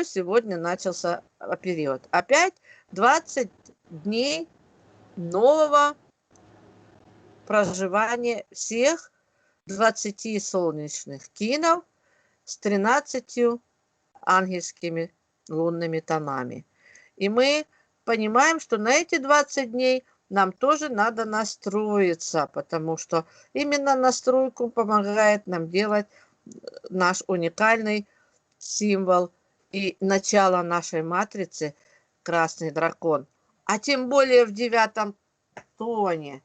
сегодня начался период. Опять 20 дней нового проживания всех 20 солнечных кинов с 13 ангельскими лунными томами. И мы понимаем, что на эти 20 дней нам тоже надо настроиться, потому что именно настройку помогает нам делать наш уникальный символ и начало нашей матрицы красный дракон. А тем более в 9 тоне.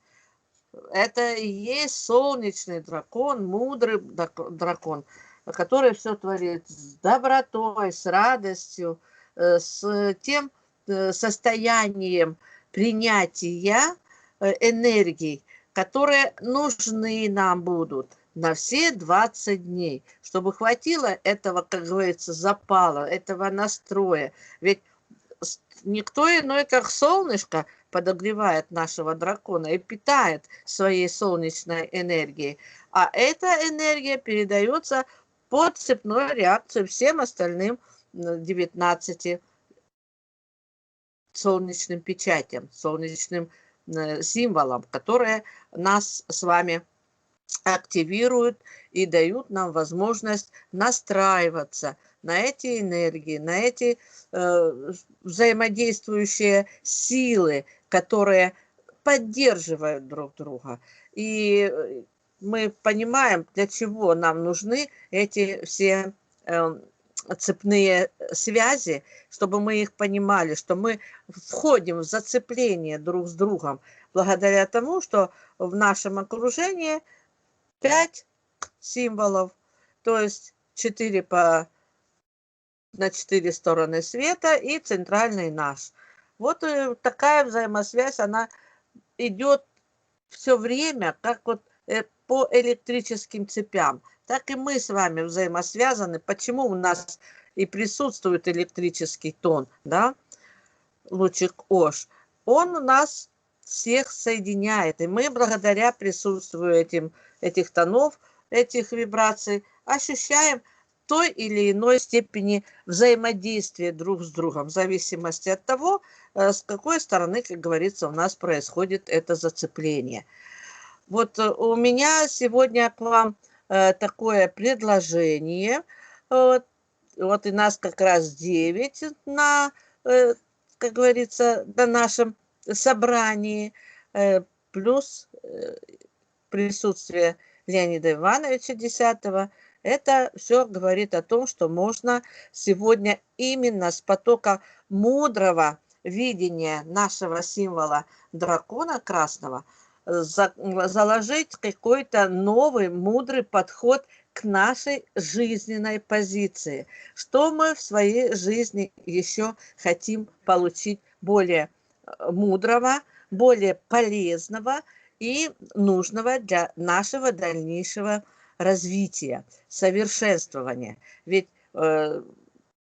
Это и есть солнечный дракон, мудрый дракон, который все творит с добротой, с радостью, с тем состоянием принятия энергий, которые нужны нам будут на все 20 дней, чтобы хватило этого, как говорится, запала, этого настроя. Ведь никто иной, как солнышко, подогревает нашего дракона и питает своей солнечной энергией. А эта энергия передается по цепной реакции всем остальным 19 солнечным печатям, солнечным символам, которые нас с вами активируют и дают нам возможность настраиваться на эти энергии, на эти взаимодействующие силы, которые поддерживают друг друга. И мы понимаем, для чего нам нужны эти все цепные связи, чтобы мы их понимали, что мы входим в зацепление друг с другом благодаря тому, что в нашем окружении 5 символов, то есть 4 на 4 стороны света и центральный наш. Вот такая взаимосвязь, она идет все время, как вот по электрическим цепям. Так и мы с вами взаимосвязаны. Почему у нас и присутствует электрический тон, да, лучик ОШ? Он у нас всех соединяет, и мы благодаря присутствию этих тонов, этих вибраций ощущаем той или иной степени взаимодействия друг с другом, в зависимости от того, с какой стороны, как говорится, у нас происходит это зацепление. Вот у меня сегодня к вам такое предложение. Вот и нас как раз 9 на, как говорится, на нашем собрании, плюс присутствие Леонида Ивановича 10-го. Это все говорит о том, что можно сегодня именно с потока мудрого видения нашего символа дракона красного заложить какой-то новый мудрый подход к нашей жизненной позиции. Что мы в своей жизни еще хотим получить более мудрого, более полезного и нужного для нашего дальнейшего развития, совершенствования. Ведь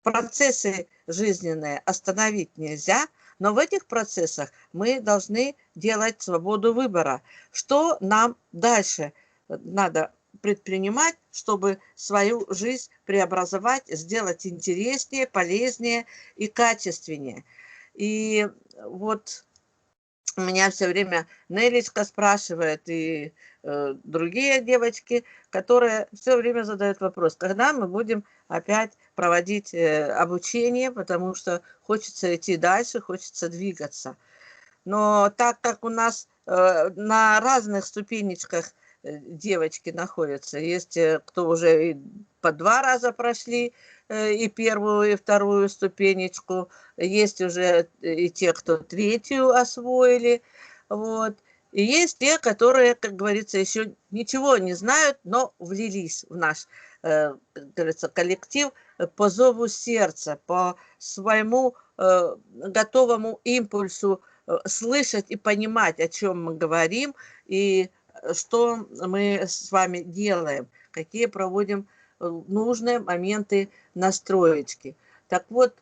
процессы жизненные остановить нельзя, но в этих процессах мы должны делать свободу выбора. Что нам дальше надо предпринимать, чтобы свою жизнь преобразовать, сделать интереснее, полезнее и качественнее. И вот меня все время Нелечка спрашивает, и другие девочки, которые все время задают вопрос, когда мы будем опять проводить обучение, потому что хочется идти дальше, хочется двигаться. Но так как у нас на разных ступенечках девочки находятся, есть кто уже и по 2 раза прошли и первую, и вторую ступенечку, есть уже и те, кто 3-ю освоили, вот. И есть те, которые, как говорится, еще ничего не знают, но влились в наш, как говорится, коллектив по зову сердца, по своему готовому импульсу слышать и понимать, о чем мы говорим и что мы с вами делаем, какие проводим нужные моменты настроечки. Так вот,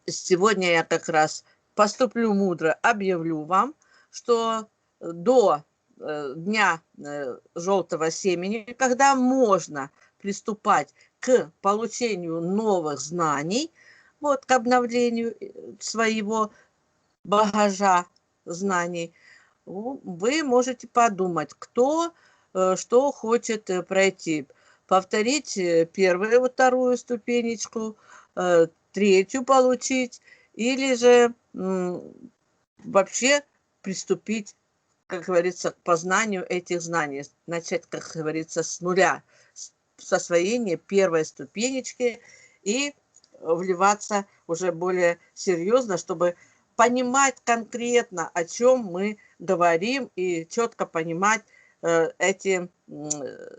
сегодня я как раз поступлю мудро, объявлю вам, что до дня желтого семени, когда можно приступать к получению новых знаний, вот, к обновлению своего багажа знаний, вы можете подумать, кто что хочет пройти. Повторить первую, вторую ступенечку, третью получить, или же вообще приступить, как говорится, к познанию этих знаний. Начать, как говорится, с нуля, с освоения первой ступенечки и вливаться уже более серьезно, чтобы понимать конкретно, о чем мы говорим, и четко понимать эти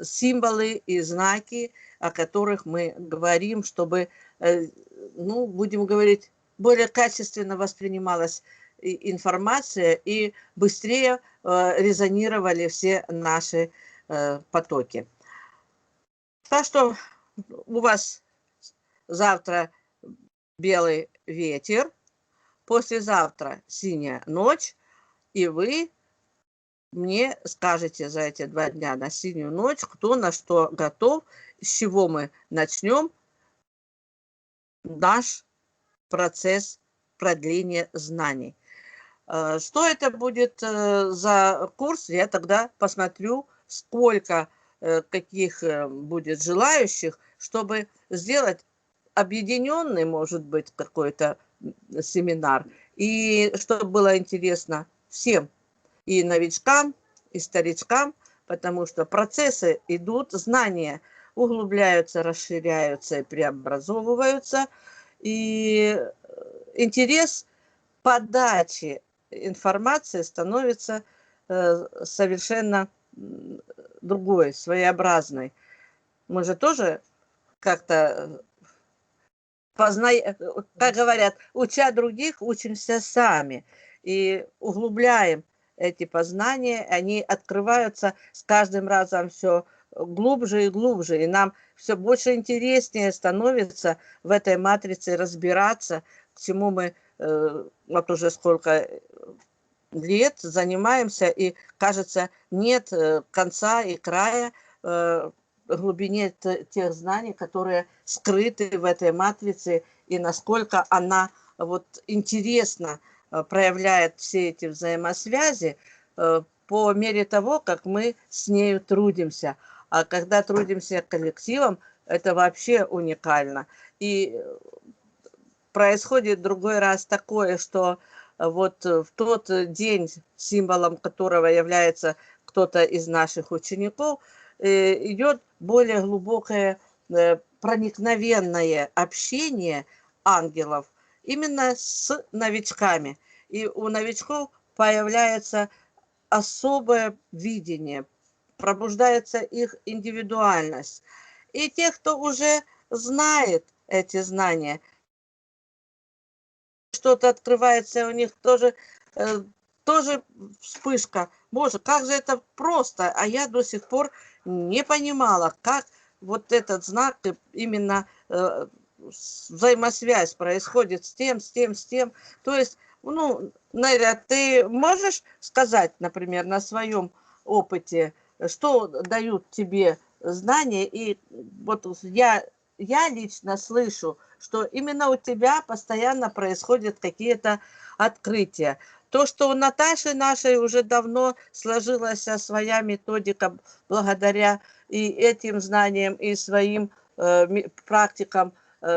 символы и знаки, о которых мы говорим, чтобы, ну, будем говорить, более качественно воспринималась информация и быстрее резонировали все наши потоки. Так что у вас завтра белый ветер, послезавтра синяя ночь, и вы мне скажете за эти 2 дня на синюю ночь, кто на что готов, с чего мы начнем наш процесс продления знаний. Что это будет за курс, я тогда посмотрю, сколько каких будет желающих, чтобы сделать объединенный, может быть, какой-то семинар, и чтобы было интересно всем, и новичкам, и старичкам, потому что процессы идут, знания углубляются, расширяются и преобразовываются, и интерес подачи информации становится совершенно другой, своеобразной. Мы же тоже как-то познаем, как говорят, уча других, учимся сами. И углубляем эти познания, они открываются с каждым разом все глубже и глубже. И нам все больше интереснее становится в этой матрице разбираться, к чему мы вот уже сколько лет занимаемся, и, кажется, нет конца и края глубине тех знаний, которые скрыты в этой матрице, и насколько она вот интересно проявляет все эти взаимосвязи по мере того, как мы с нею трудимся. А когда трудимся коллективом, это вообще уникально. И происходит другой раз такое, что вот в тот день, символом которого является кто-то из наших учеников, идет более глубокое проникновенное общение ангелов именно с новичками. И у новичков появляется особое видение, пробуждается их индивидуальность. И те, кто уже знает эти знания, что-то открывается у них, тоже вспышка. Боже, как же это просто, а я до сих пор не понимала, как вот этот знак, именно взаимосвязь происходит с тем, с тем, с тем. То есть, ну, Нелля, ты можешь сказать, например, на своем опыте, что дают тебе знания? И вот я лично слышу, что именно у тебя постоянно происходят какие-то открытия. То, что у Наташи нашей уже давно сложилась своя методика благодаря и этим знаниям, и своим практикам,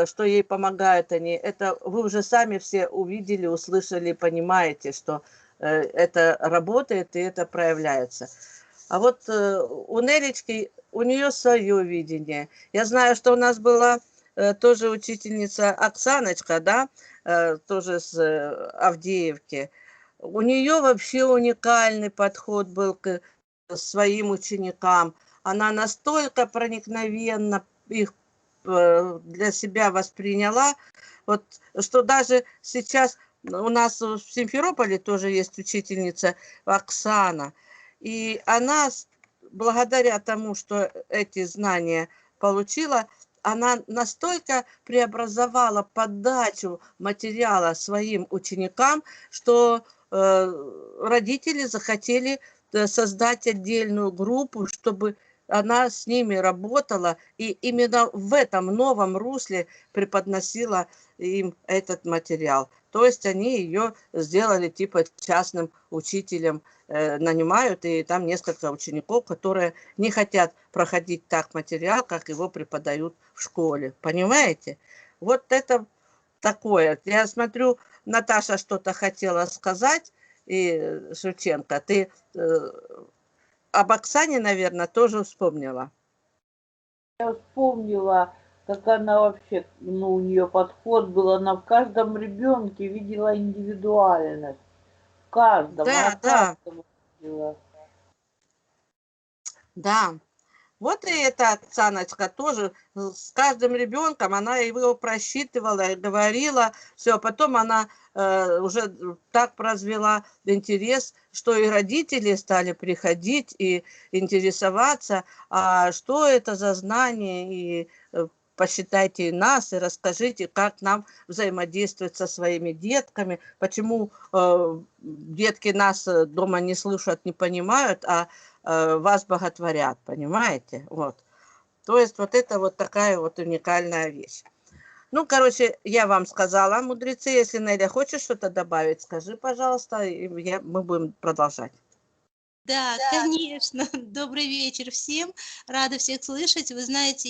что ей помогают они, это вы уже сами все увидели, услышали, понимаете, что это работает и это проявляется. А вот у Нелечки, у нее свое видение. Я знаю, что у нас была тоже учительница Оксаночка, да, тоже с Авдеевки. У нее вообще уникальный подход был к своим ученикам. Она настолько проникновенно их для себя восприняла, вот, что даже сейчас у нас в Симферополе тоже есть учительница Оксана. И она, благодаря тому, что эти знания получила, она настолько преобразовала подачу материала своим ученикам, что родители захотели создать отдельную группу, чтобы она с ними работала и именно в этом новом русле преподносила им этот материал. То есть они ее сделали типа частным учителем, нанимают, и там несколько учеников, которые не хотят проходить так материал, как его преподают в школе. Понимаете? Вот это такое. Я смотрю, Наташа что-то хотела сказать, и Шевченко, ты об Оксане, наверное, тоже вспомнила. Я вспомнила, как она вообще, ну, у нее подход был, она в каждом ребенке видела индивидуальность. В каждом, она Да, да, каждого видела. да. Вот и эта Оксаночка тоже с каждым ребенком, она его просчитывала и говорила, все, потом она уже так развела интерес, что и родители стали приходить и интересоваться, а что это за знание, и посчитайте нас и расскажите, как нам взаимодействовать со своими детками, почему детки нас дома не слышат, не понимают, а вас боготворят, понимаете? Вот. То есть вот это вот такая вот уникальная вещь. Ну, короче, я вам сказала, мудрецы, если Неля хочешь что-то добавить, скажи, пожалуйста, и мы будем продолжать. Да, конечно. Добрый вечер всем. Рада всех слышать. Вы знаете,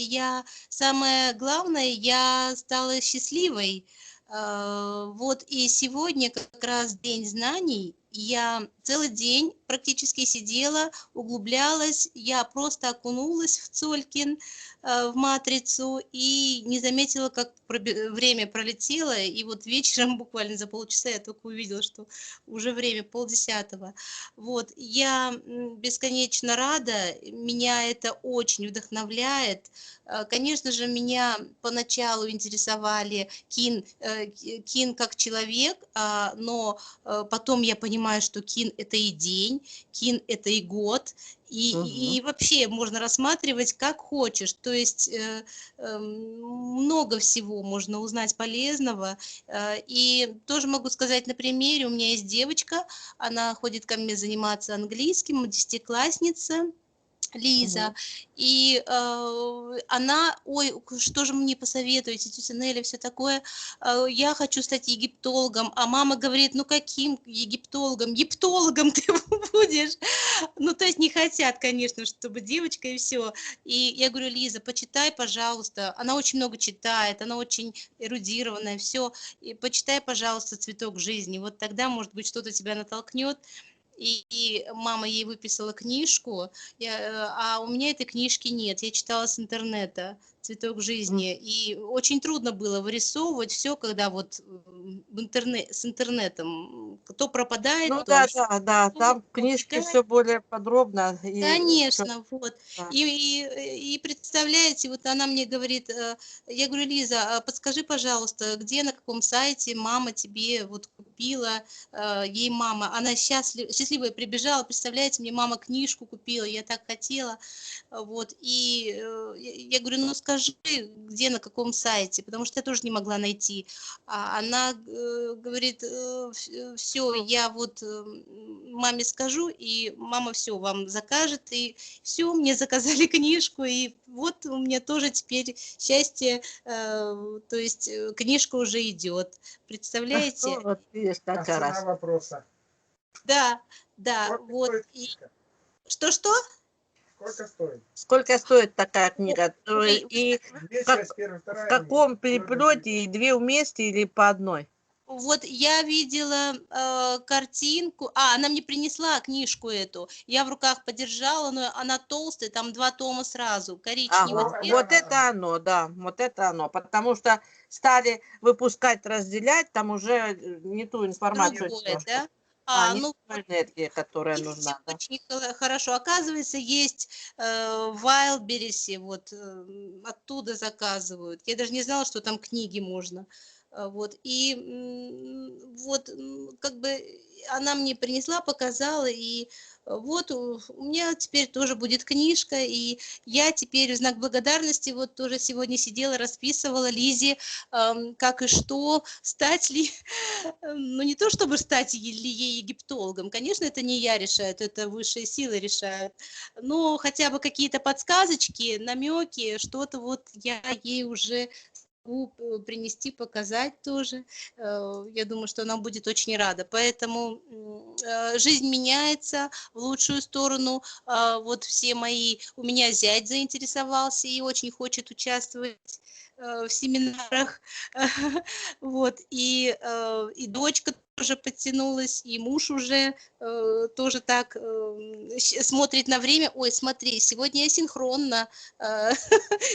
самое главное, я стала счастливой. Вот и сегодня как раз День знаний. Я целый день практически сидела, углублялась. Я просто окунулась в Цолькин, в матрицу, и не заметила, как время пролетело. И вот вечером, буквально за полчаса, я только увидела, что уже время 9:30. Вот, я бесконечно рада, меня это очень вдохновляет. Конечно же, меня поначалу интересовали Кин как человек, но потом я понимаю, что Кин – это и день, Кин – это и год, и вообще можно рассматривать как хочешь. То есть много всего можно узнать полезного. И тоже могу сказать на примере, у меня есть девочка, она ходит ко мне заниматься английским, 10-классница. Лиза, и она, ой, что же мне посоветуете, тетя Неля, все такое, я хочу стать египтологом, а мама говорит, ну каким египтологом, ептологом ты будешь, ну то есть не хотят, конечно, чтобы девочка и все, и я говорю, Лиза, почитай, пожалуйста, она очень много читает, она очень эрудированная, все, и почитай, пожалуйста, «Цветок жизни», вот тогда, может быть, что-то тебя натолкнет. И мама ей выписала книжку, а у меня этой книжки нет. Я читала с интернета «Цветок жизни», и очень трудно было вырисовывать все, когда вот с интернетом то пропадает, Ну то да, да, да, там в книжке убегает. все более подробно. И Конечно, вот. да. И представляете, вот она мне говорит, я говорю, Лиза, подскажи, пожалуйста, где, на каком сайте мама тебе вот купила, ей мама, она счастливая прибежала, представляете, мне мама книжку купила, я так хотела, вот, и я говорю, ну скажи, где, на каком сайте, потому что я тоже не могла найти. А она говорит, все, я вот маме скажу, и мама все вам закажет, и все, мне заказали книжку, и вот у меня тоже теперь счастье, то есть книжка уже идет, представляете? Вот видишь, А так цена раз. вопроса. Да, да, Сколько вот. стоит И книжка? что-что? Сколько стоит? Сколько стоит такая книга? Ой, И Две как, часть, первая, в вторая. каком переплете? И две вместе или по одной? вот я видела картинку, она мне принесла книжку эту, я в руках подержала, но она толстая, там 2 тома сразу, коричневый Ага, цвет. вот это оно, да, вот это оно. Потому что стали выпускать, разделять, там уже не ту информацию Другое, немножко. да? Не Ну, ту энергию, которая видите, нужна, да. очень хорошо. Оказывается, есть в Wildberries, вот оттуда заказывают. Я даже не знала, что там книги можно. Вот, и вот как бы она мне принесла, показала, и вот у меня теперь тоже будет книжка, и я теперь в знак благодарности вот тоже сегодня сидела, расписывала Лизе, как и что, стать ли ну, не то чтобы стать египтологом, конечно, это не я решаю, это высшие силы решают, но хотя бы какие-то подсказочки, намеки, что-то вот я ей уже могу принести, показать тоже. Я думаю, что она будет очень рада. Поэтому жизнь меняется в лучшую сторону. Вот все мои... У меня зять заинтересовался и очень хочет участвовать в семинарах. Вот. И дочка тоже подтянулась, и муж уже тоже так смотрит на время. Ой, смотри, сегодня я синхронно,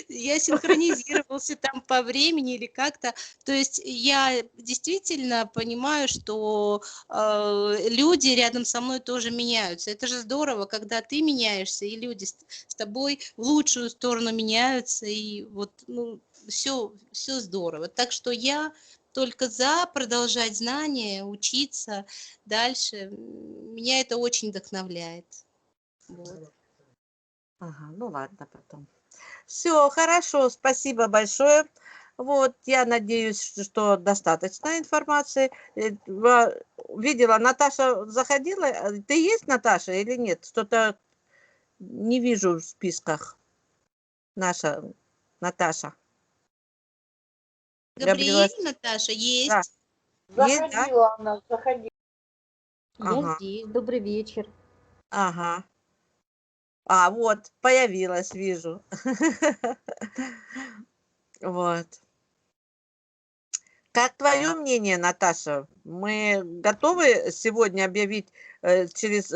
я синхронизировался там по времени или как-то. То есть я действительно понимаю, что люди рядом со мной тоже меняются. Это же здорово, когда ты меняешься, и люди с тобой в лучшую сторону меняются, и вот, ну, все здорово. Так что я только за продолжать знания, учиться дальше. Меня это очень вдохновляет. Вот. Ага, ну ладно, потом. Все, хорошо, спасибо большое. Вот, я надеюсь, что достаточно информации. Видела, Наташа заходила. Ты есть, Наташа, или нет? Что-то не вижу в списках. Наша Наташа. Габриэль, Наташа, есть. Да. Есть, да? Заходила она, заходила. Я Ага. здесь. Добрый вечер. Ага. А, вот, появилась, вижу. Вот. Как твое мнение, Наташа? Мы готовы сегодня объявить через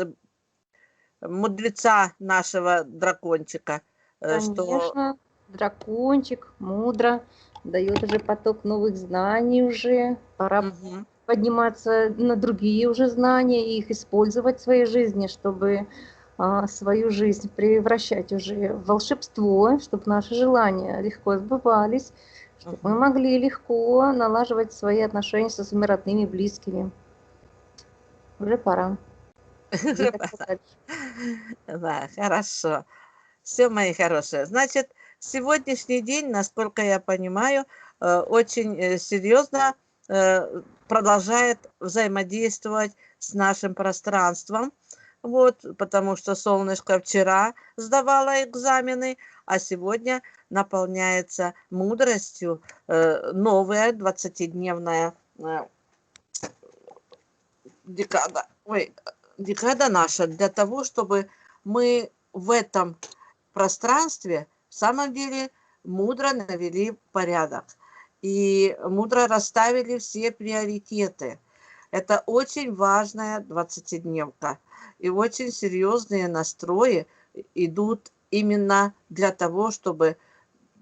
мудреца нашего дракончика, что... Конечно, дракончик мудро дает уже поток новых знаний уже. Пора Мгм. подниматься на другие уже знания и их использовать в своей жизни, чтобы свою жизнь превращать уже в волшебство, чтобы наши желания легко сбывались, чтобы мы могли легко налаживать свои отношения со своими родными и близкими. Уже пора. Двигаться дальше. Да, хорошо. Все, мои хорошие. Значит, сегодняшний день, насколько я понимаю, очень серьезно продолжает взаимодействовать с нашим пространством. Вот, потому что солнышко вчера сдавало экзамены, а сегодня наполняется мудростью новая 20-дневная декада. Ой, декада наша для того, чтобы мы в этом пространстве в самом деле мудро навели порядок и мудро расставили все приоритеты. Это очень важная 20-дневка, и очень серьезные настрои идут именно для того, чтобы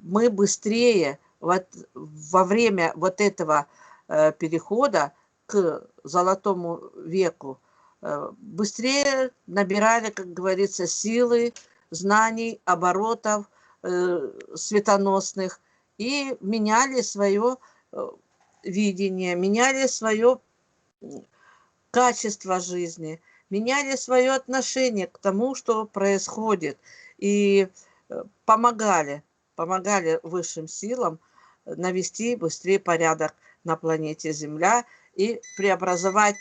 мы быстрее во время вот этого перехода к золотому веку быстрее набирали, как говорится, силы, знаний, оборотов светоносных и меняли свое видение, меняли свое качество жизни, меняли свое отношение к тому, что происходит, и помогали высшим силам навести быстрее порядок на планете Земля и преобразовать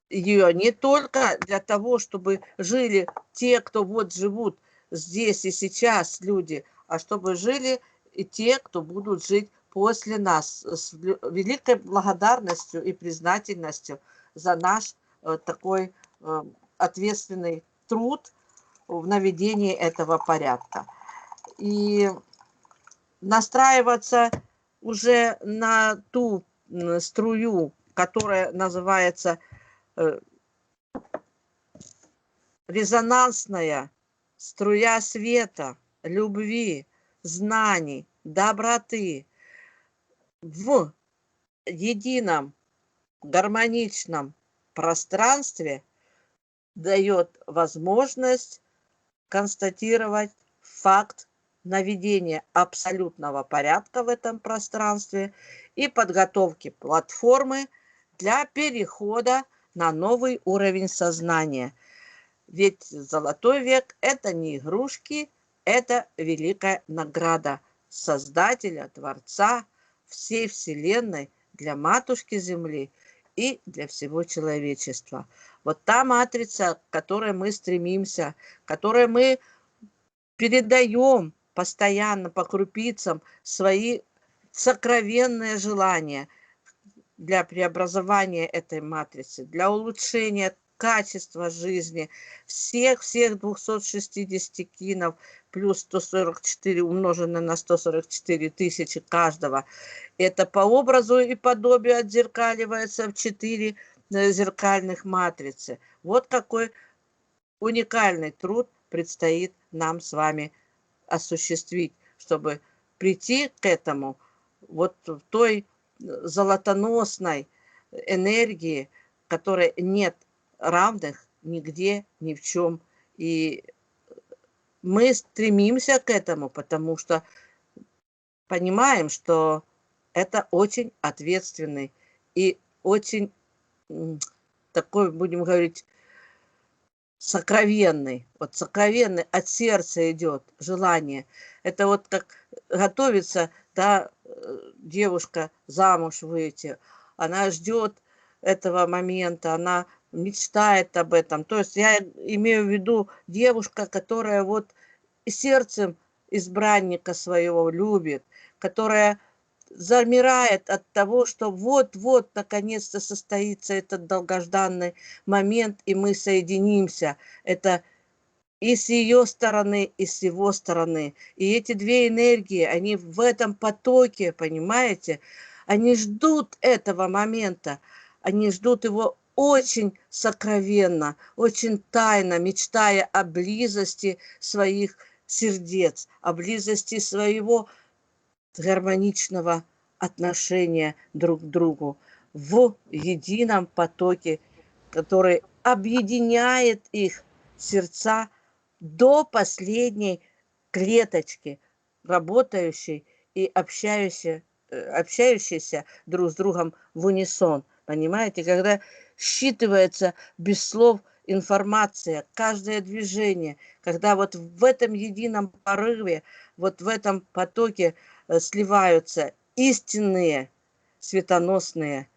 ее не только для того, чтобы жили те, кто вот живут здесь и сейчас люди, а чтобы жили и те, кто будут жить после нас, с великой благодарностью и признательностью за наш такой ответственный труд в наведении этого порядка. И настраиваться уже на ту струю, которая называется резонансная струя света, любви, знаний, доброты в едином гармоничном пространстве дает возможность констатировать факт наведения абсолютного порядка в этом пространстве и подготовки платформы для перехода на новый уровень сознания. Ведь золотой век – это не игрушки, это великая награда Создателя, Творца, всей Вселенной для Матушки Земли и для всего человечества. Вот та матрица, к которой мы стремимся, к которой мы передаем постоянно по крупицам свои сокровенные желания для преобразования этой матрицы, для улучшения качества жизни всех 260 кинов плюс 144 умноженное на 144 тысячи каждого. Это по образу и подобию отзеркаливается в 4 зеркальных матрицы. Вот какой уникальный труд предстоит нам с вами осуществить, чтобы прийти к этому вот в той золотоносной энергии, которой нет равных нигде, ни в чем. И мы стремимся к этому, потому что понимаем, что это очень ответственный и очень такой, будем говорить, сокровенный. Вот сокровенный от сердца идет желание. Это вот как готовится, да, девушка замуж выйти. Она ждет этого момента, она мечтает об этом. То есть я имею в виду девушка, которая вот сердцем избранника своего любит, которая замирает от того, что вот-вот наконец-то состоится этот долгожданный момент, и мы соединимся. Это и с ее стороны, и с его стороны. И эти две энергии, они в этом потоке, понимаете, они ждут этого момента, они ждут его очень сокровенно, очень тайно, мечтая о близости своих сердец, о близости своего гармоничного отношения друг к другу в едином потоке, который объединяет их сердца до последней клеточки, работающей и общающейся друг с другом в унисон. Понимаете, когда считывается без слов информация, каждое движение, когда вот в этом едином порыве, вот в этом потоке сливаются истинные, светоносные,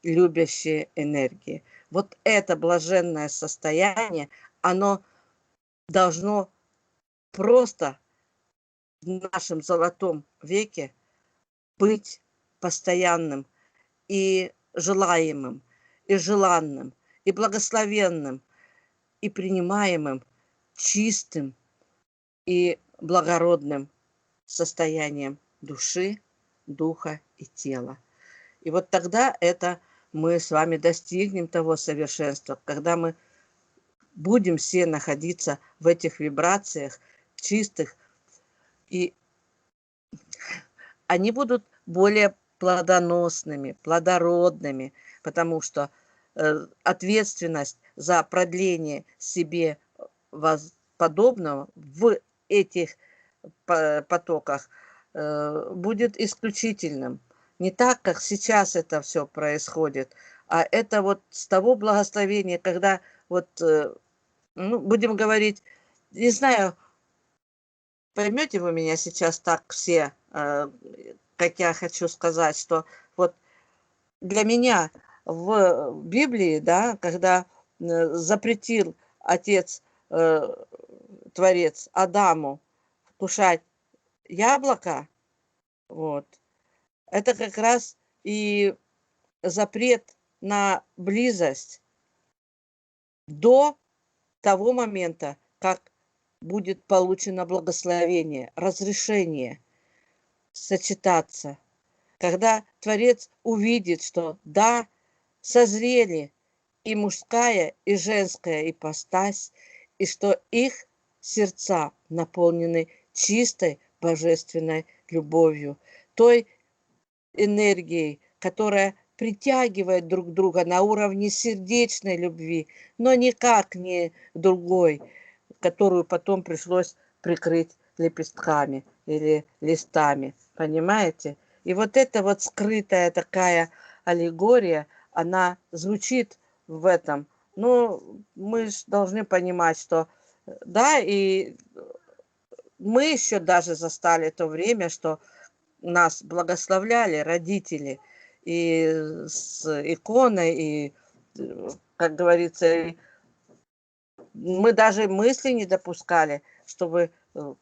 любящие энергии. Вот это блаженное состояние, оно должно просто в нашем золотом веке быть постоянным и желаемым, и желанным, и благословенным, и принимаемым, чистым и благородным состоянием души, духа и тела. И вот тогда это мы с вами достигнем того совершенства, когда мы будем все находиться в этих вибрациях чистых, и они будут более плодоносными, плодородными, потому что ответственность за продление себе подобного в этих потоках будет исключительным. Не так, как сейчас это все происходит, а это вот с того благословения, когда вот, ну, будем говорить, не знаю, поймете вы меня сейчас так все, как я хочу сказать, что вот для меня в Библии, да, когда запретил Отец, Творец Адаму вкушать яблоко, вот, это как раз и запрет на близость до того момента, как будет получено благословение, разрешение сочетаться. Когда Творец увидит, что да, созрели и мужская, и женская ипостась, и что их сердца наполнены чистой божественной любовью, той энергией, которая притягивает друг друга на уровне сердечной любви, но никак не другой, которую потом пришлось прикрыть лепестками или листами, понимаете? И вот эта вот скрытая такая аллегория, она звучит в этом. Ну, мы же должны понимать, что да, и мы еще даже застали то время, что нас благословляли родители, и с иконой, и, как говорится, мы даже мысли не допускали, чтобы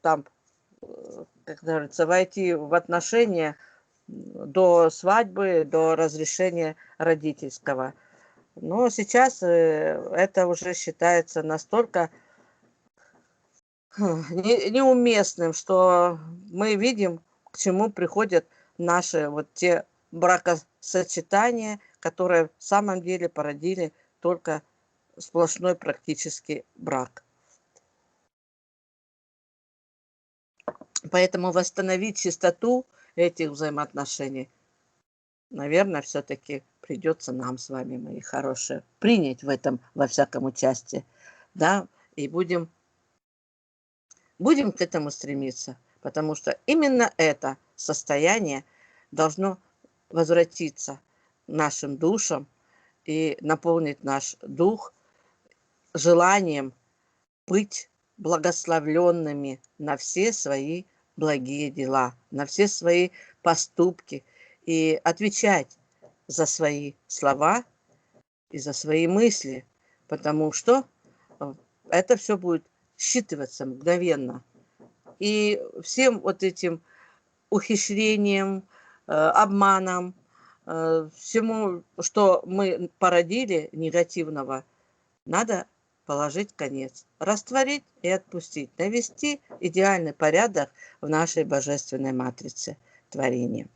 там, как говорится, войти в отношения до свадьбы, до разрешения родительского. Но сейчас это уже считается настолько неуместным, что мы видим, к чему приходят наши вот те бракосочетания, которые в самом деле породили только сплошной практически брак. Поэтому восстановить чистоту этих взаимоотношений, наверное, все-таки придется нам с вами, мои хорошие, принять в этом во всяком участие, да, и будем к этому стремиться, потому что именно это состояние должно возвратиться нашим душам и наполнить наш дух желанием быть благословленными на все свои благие дела, на все свои поступки и отвечать за свои слова и за свои мысли, потому что это все будет считываться мгновенно. И всем вот этим ухищрением, обманом, всему, что мы породили негативного, надо положить конец, растворить и отпустить, навести идеальный порядок в нашей божественной матрице творения.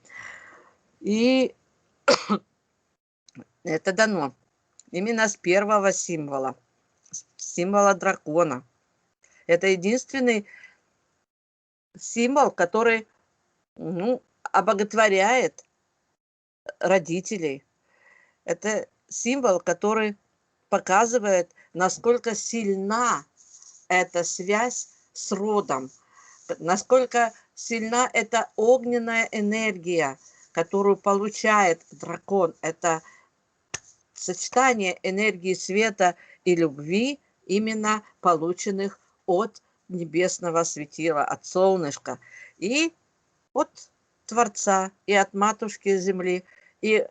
И это дано именно с первого символа, символа дракона. Это единственный символ, который обоготворяет родителей. Это символ, который показывает, насколько сильна эта связь с родом, насколько сильна эта огненная энергия, которую получает дракон. Это сочетание энергии света и любви, именно полученных от небесного светила, от солнышка, и от Творца, и от Матушки Земли. И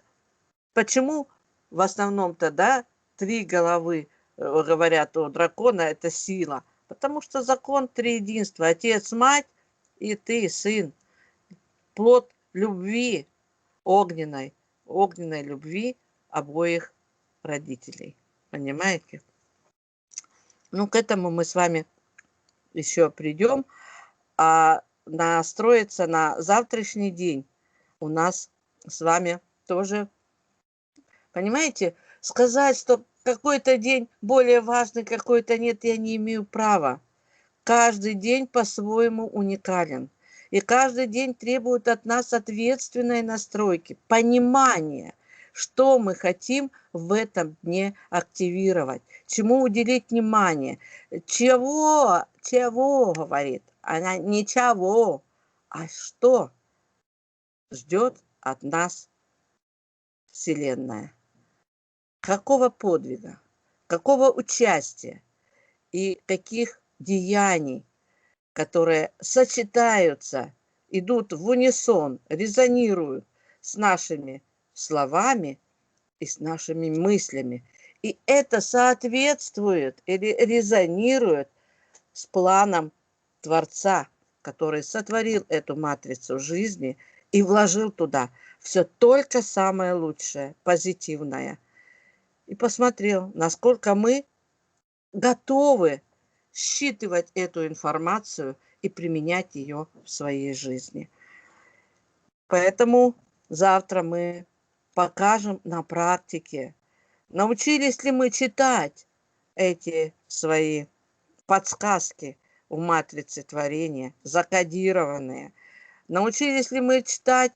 почему в основном-то, да, 3 головы, говорят, у дракона это сила? Потому что закон триединства. Отец, мать и ты, сын. Плод любви огненной любви обоих родителей. Понимаете? Ну, к этому мы с вами еще придем. А настроиться на завтрашний день у нас с вами тоже, понимаете, сказать, что какой-то день более важный, какой-то нет, я не имею права. Каждый день по-своему уникален. И каждый день требует от нас ответственной настройки, понимания, что мы хотим в этом дне активировать, чему уделить внимание, чего, говорит она, ничего, а что ждет от нас Вселенная. Какого подвига, какого участия и каких деяний, которые сочетаются, идут в унисон, резонируют с нашими словами и с нашими мыслями. И это соответствует или резонирует с планом Творца, который сотворил эту матрицу жизни и вложил туда все только самое лучшее, позитивное. И посмотрел, насколько мы готовы считывать эту информацию и применять ее в своей жизни. Поэтому завтра мы покажем на практике, научились ли мы читать эти свои подсказки у матрицы творения, закодированные. Научились ли мы читать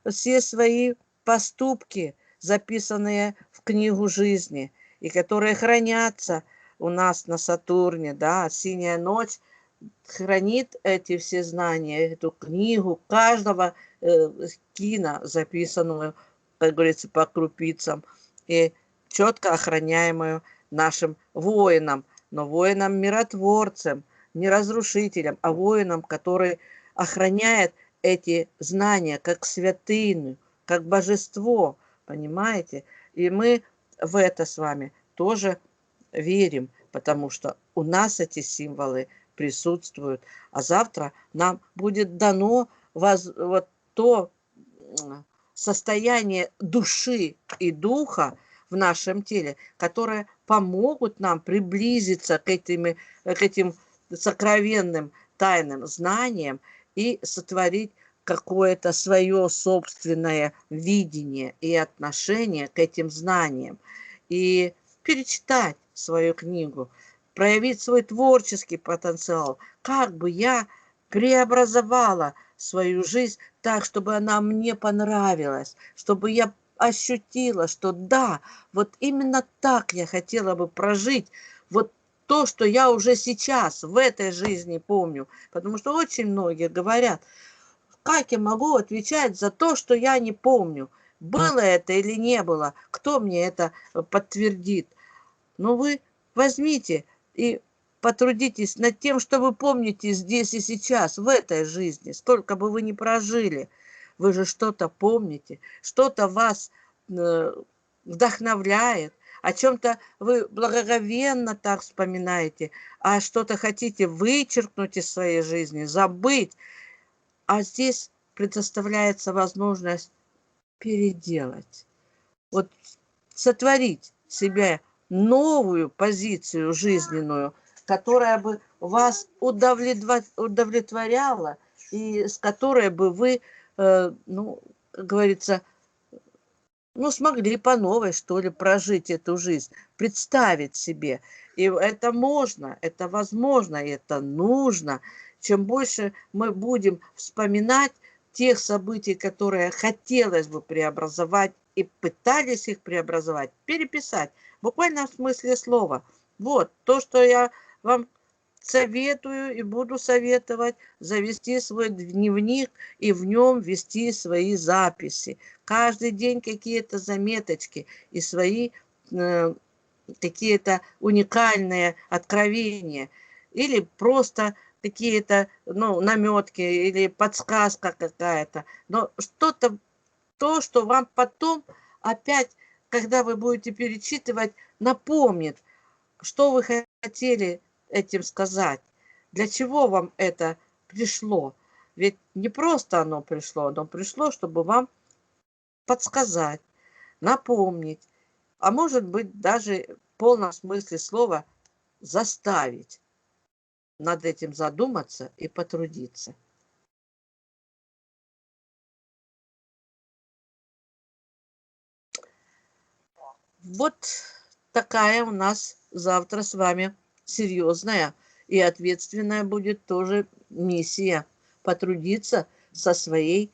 все свои поступки, записанные в книгу жизни, и которые хранятся у нас на Сатурне, да, синяя ночь хранит эти все знания, эту книгу каждого кино, записанную, как говорится, по крупицам, и четко охраняемую нашим воинам, но воинам-миротворцам, не разрушителям, а воинам, который охраняет эти знания как святыню, как божество, понимаете? И мы в это с вами тоже верим, потому что у нас эти символы присутствуют, а завтра нам будет дано вот то состояние души и духа в нашем теле, которые помогут нам приблизиться к этим сокровенным тайным знаниям и сотворить какое-то свое собственное видение и отношение к этим знаниям. И перечитать свою книгу, проявить свой творческий потенциал, как бы я преобразовала свою жизнь так, чтобы она мне понравилась, чтобы я ощутила, что да, вот именно так я хотела бы прожить вот то, что я уже сейчас в этой жизни помню. Потому что очень многие говорят, как я могу отвечать за то, что я не помню, было это или не было, кто мне это подтвердит. Но вы возьмите и потрудитесь над тем, что вы помните здесь и сейчас, в этой жизни. Столько бы вы не прожили. Вы же что-то помните, что-то вас вдохновляет, о чем-то вы благоговенно так вспоминаете, а что-то хотите вычеркнуть из своей жизни, забыть. А здесь предоставляется возможность переделать. Вот сотворить себе новую позицию жизненную, которая бы вас удовлетворяла и с которой бы вы, ну, как говорится, ну, смогли по новой, что ли, прожить эту жизнь, представить себе. И это можно, это возможно, это нужно. Чем больше мы будем вспоминать тех событий, которые хотелось бы преобразовать, и пытались их преобразовать, переписать, буквально в смысле слова. Вот то, что я вам советую и буду советовать, завести свой дневник и в нем вести свои записи. Каждый день какие-то заметочки и свои какие-то уникальные откровения. Или просто какие-то, ну, наметки или подсказка какая-то. Но что-то, то, что вам потом опять, когда вы будете перечитывать, напомнит, что вы хотели этим сказать, для чего вам это пришло. Ведь не просто оно пришло, чтобы вам подсказать, напомнить, а может быть даже в полном смысле слова заставить над этим задуматься и потрудиться. Вот такая у нас завтра с вами серьезная и ответственная будет тоже миссия потрудиться со своей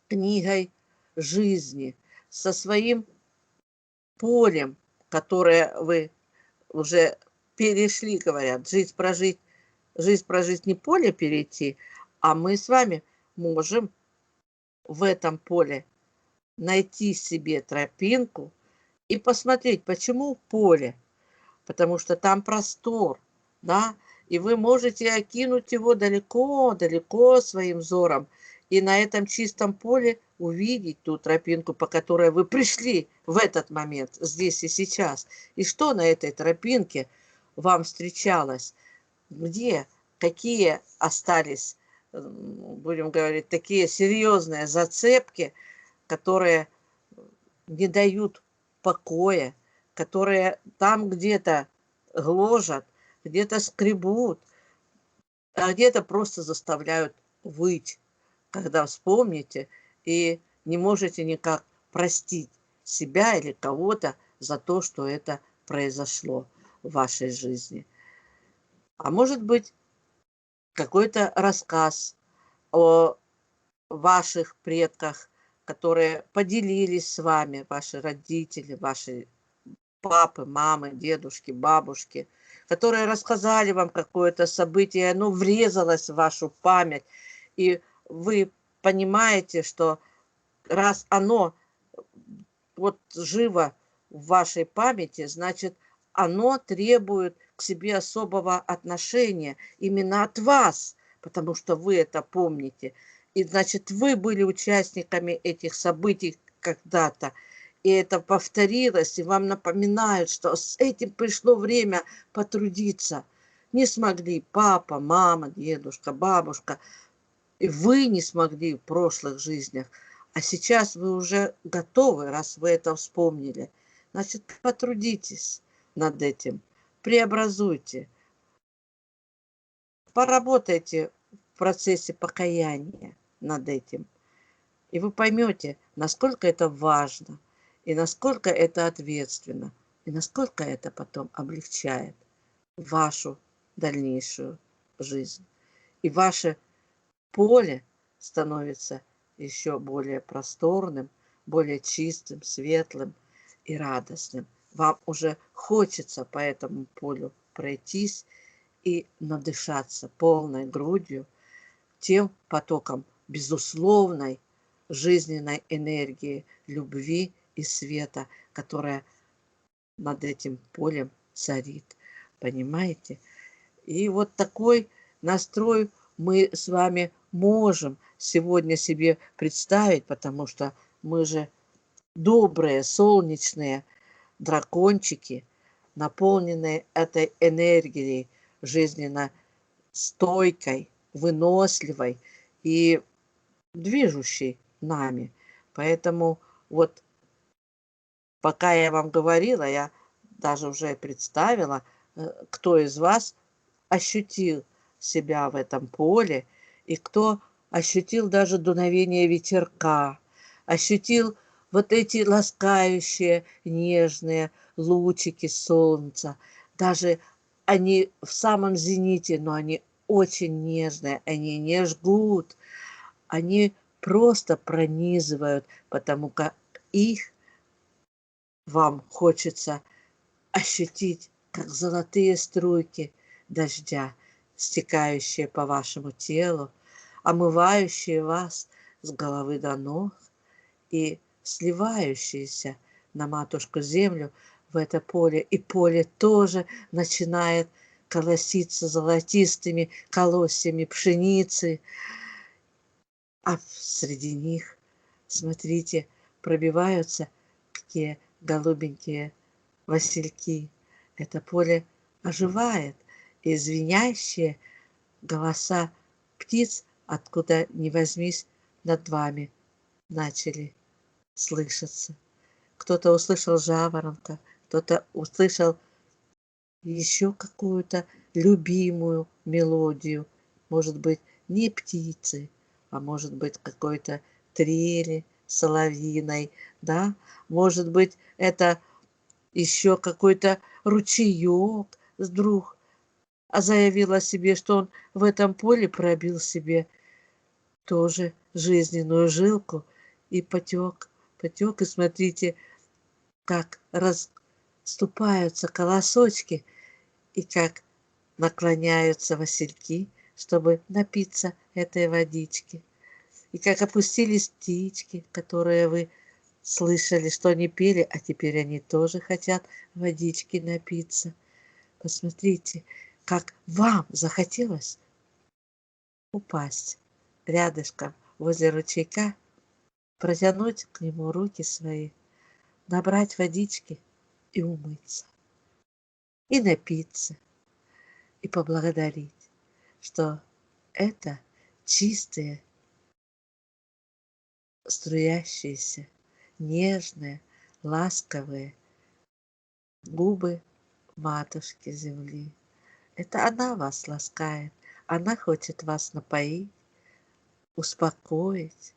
книгой жизни, со своим полем, которое вы уже перешли, говорят, жизнь прожить не поле перейти, а мы с вами можем в этом поле найти себе тропинку и посмотреть, почему поле, потому что там простор, да, и вы можете окинуть его далеко-далеко своим взором, и на этом чистом поле увидеть ту тропинку, по которой вы пришли в этот момент, здесь и сейчас. И что на этой тропинке вам встречалось, где, какие остались, будем говорить, такие серьезные зацепки, которые не дают покоя, которые там где-то гложат, где-то скребут, а где-то просто заставляют выть, когда вспомните и не можете никак простить себя или кого-то за то, что это произошло в вашей жизни. А может быть, какой-то рассказ о ваших предках, которые поделились с вами, ваши родители, ваши папы, мамы, дедушки, бабушки, которые рассказали вам какое-то событие, оно врезалось в вашу память, и вы понимаете, что раз оно вот живо в вашей памяти, значит, оно требует к себе особого отношения именно от вас, потому что вы это помните. И значит, вы были участниками этих событий, когда-то, и это повторилось, и вам напоминают, что с этим пришло время потрудиться. Не смогли папа, мама, дедушка, бабушка, и вы не смогли в прошлых жизнях, а сейчас вы уже готовы, раз вы это вспомнили. Значит, потрудитесь над этим, преобразуйте, поработайте в процессе покаяния над этим. И вы поймете, насколько это важно, и насколько это ответственно, и насколько это потом облегчает вашу дальнейшую жизнь. И ваше поле становится еще более просторным, более чистым, светлым и радостным. Вам уже хочется по этому полю пройтись и надышаться полной грудью тем потоком безусловной жизненной энергии, любви и света, которая над этим полем царит. Понимаете? И вот такой настрой мы с вами можем сегодня себе представить, потому что мы же добрые, солнечные дракончики, наполненные этой энергией, жизненно стойкой, выносливой и движущей нами. Поэтому вот пока я вам говорила, я даже уже представила, кто из вас ощутил себя в этом поле, и кто ощутил даже дуновение ветерка, ощутил вот эти ласкающие, нежные лучики солнца. Даже они в самом зените, но они очень нежные, они не жгут, они просто пронизывают, потому как их вам хочется ощутить, как золотые струйки дождя, стекающие по вашему телу, омывающие вас с головы до ног и сливающиеся на матушку землю в это поле. И поле тоже начинает колоситься золотистыми колосьями пшеницы, а среди них, смотрите, пробиваются такие голубенькие васильки. Это поле оживает, и звенящие голоса птиц, откуда ни возьмись, над вами начали слышаться. Кто-то услышал жаворонка, кто-то услышал еще какую-то любимую мелодию. Может быть, не птицы, а может быть, какой-то трели соловьиной, да? Может быть, это еще какой-то ручеек вдруг заявил о себе, что он в этом поле пробил себе тоже жизненную жилку и потек, и смотрите, как расступаются колосочки и как наклоняются васильки, чтобы напиться этой водички. И как опустились птички, которые вы слышали, что они пели, а теперь они тоже хотят водички напиться. Посмотрите, как вам захотелось упасть рядышком возле ручейка, протянуть к нему руки свои, набрать водички и умыться, и напиться, и поблагодарить, что это чистые, струящиеся, нежные, ласковые губы матушки земли. Это она вас ласкает, она хочет вас напоить, успокоить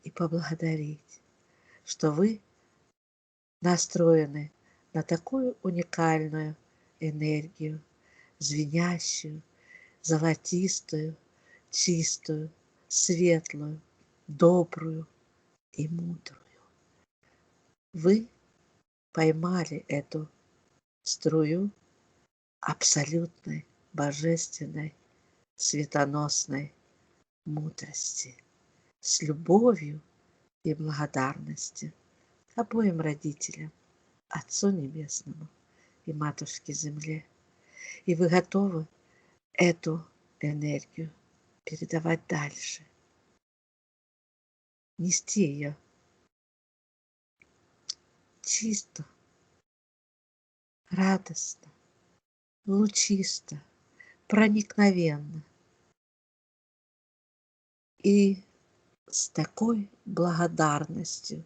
и поблагодарить, что вы настроены на такую уникальную энергию, звенящую, золотистую, чистую, светлую, добрую и мудрую. Вы поймали эту струю абсолютной, божественной, светоносной мудрости с любовью и благодарностью к обоим родителям, Отцу Небесному и Матушке Земле. И вы готовы эту энергию передавать дальше, нести ее чисто, радостно, лучисто, проникновенно. И с такой благодарностью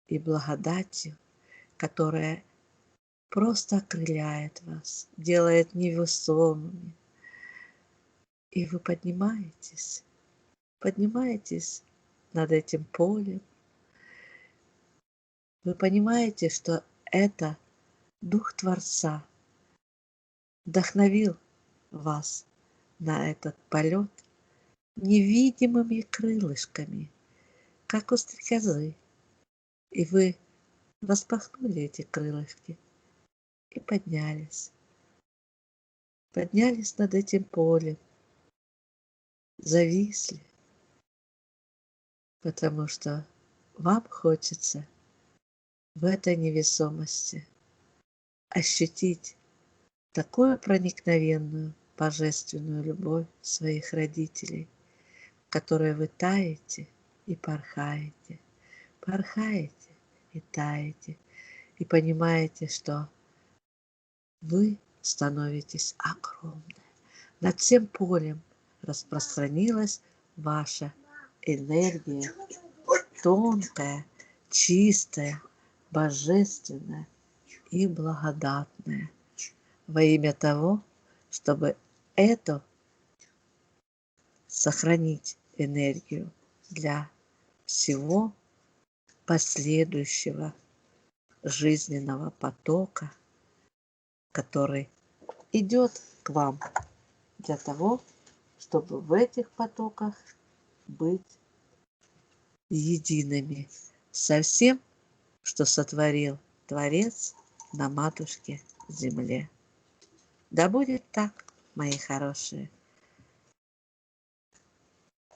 и благодатью, которая просто окрыляет вас, делает невесомыми. И вы поднимаетесь над этим полем. Вы понимаете, что это Дух Творца вдохновил вас на этот полет невидимыми крылышками, как у стрекозы. И вы распахнули эти крылышки и поднялись. Поднялись над этим полем, зависли, потому что вам хочется в этой невесомости ощутить такую проникновенную божественную любовь своих родителей, в которой вы таете и порхаете и таете, и понимаете, что вы становитесь огромны. Над всем полем распространилась ваша энергия, тонкая, чистая, божественная и благодатная, во имя того, чтобы эту сохранить энергию для всего последующего жизненного потока, который идет к вам для того, чтобы в этих потоках быть едиными со всем, что сотворил Творец на Матушке Земле. Да будет так, мои хорошие.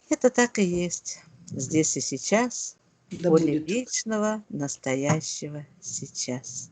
Это так и есть. Здесь и сейчас, Да в поле будет. вечного, настоящего сейчас.